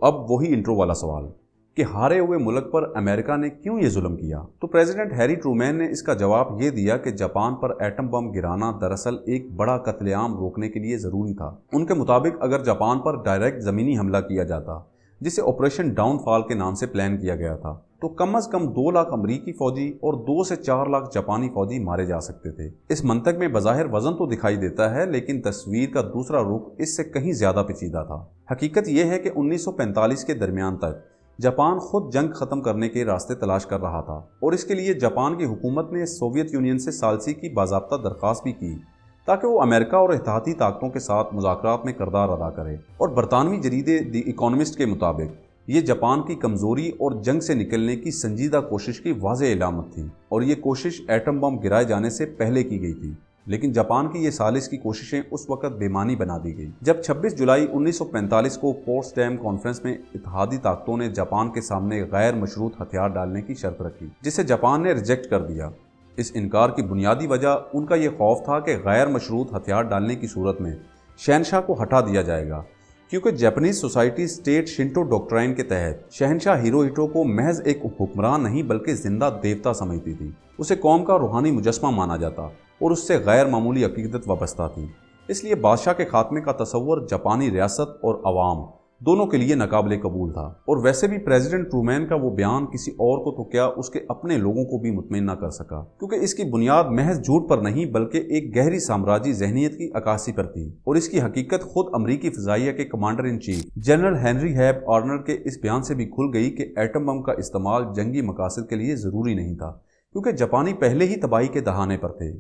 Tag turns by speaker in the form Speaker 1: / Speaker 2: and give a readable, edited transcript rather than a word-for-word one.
Speaker 1: अब वही इंट्रो वाला सवाल कि हारे हुए मुल्क पर अमेरिका ने क्यों ये जुल्म किया। तो प्रेसिडेंट हैरी ट्रूमैन ने इसका जवाब ये दिया कि जापान पर एटम बम गिराना दरअसल एक बड़ा कत्लेआम रोकने के लिए ज़रूरी था। उनके मुताबिक अगर जापान पर डायरेक्ट ज़मीनी हमला किया जाता, जिसे ऑपरेशन डाउनफॉल के नाम से प्लान किया गया था, तो कम से कम 2 लाख अमरीकी फौजी और 2 से 4 लाख जापानी फौजी मारे जा सकते थे। इस मंतक में बज़ाहिर वजन तो दिखाई देता है, लेकिन तस्वीर का दूसरा रुख इससे कहीं ज़्यादा पेचीदा था। हकीकत यह है कि 1945 के दरमियान तक जापान खुद जंग ख़त्म करने के रास्ते तलाश कर रहा था और इसके लिए जापान की हुकूमत ने सोवियत यूनियन से सालसी की बाज़ाब्ता दरख्वास्त भी की ताकि वो अमेरिका और इत्तेहादी ताकतों के साथ मुज़ाकरात में किरदार अदा करे। और बरतानवी जरीदे द इकोनॉमिस्ट के मुताबिक ये जापान की कमज़ोरी और जंग से निकलने की संजीदा कोशिश की वाज़ेह इलामत थी और ये कोशिश एटम बम गिराए जाने से पहले की गई थी। लेकिन जापान की ये सालिश की कोशिशें उस वक्त बेमानी बना दी गई जब 26 जुलाई 1945 को पोट्सडैम कॉन्फ्रेंस में इत्तेहादी ताकतों ने जापान के सामने गैर मशरूत हथियार डालने की शर्त रखी, जिसे जापान ने रिजेक्ट कर दिया। इस इनकार की बुनियादी वजह उनका ये खौफ था कि गैर मशरूत हथियार डालने की सूरत में शहनशाह को हटा दिया जाएगा, क्योंकि Japanese society state Shinto doctrine के तहत शहनशाह हिरोहितो को महज एक हुक्मरान नहीं बल्कि जिंदा देवता समझती थी। उसे कौम का रूहानी मुजस्मा माना जाता और उससे गैर मामूली अकीदत वाबस्ता थी। इसलिए बादशाह के खात्मे का तस्वर जापानी रियासत और अवाम दोनों के लिए नाकाबिले कबूल था। और वैसे भी प्रेसिडेंट ट्रूमैन का वो बयान किसी और को तो क्या उसके अपने लोगों को भी मुतमईन न कर सका, क्योंकि इसकी बुनियाद महज झूठ पर नहीं बल्कि एक गहरी साम्राज्यी जहनीत की अक्कासी पर थी। और इसकी हकीकत खुद अमरीकी फ़िज़ाइया के commander in chief general Henry हैब आर्नर के इस बयान से भी खुल गई कि एटम बम का इस्तेमाल जंगी मकासद के लिए ज़रूरी नहीं था, क्योंकि जापानी पहले ही तबाही के दहाने पर थे।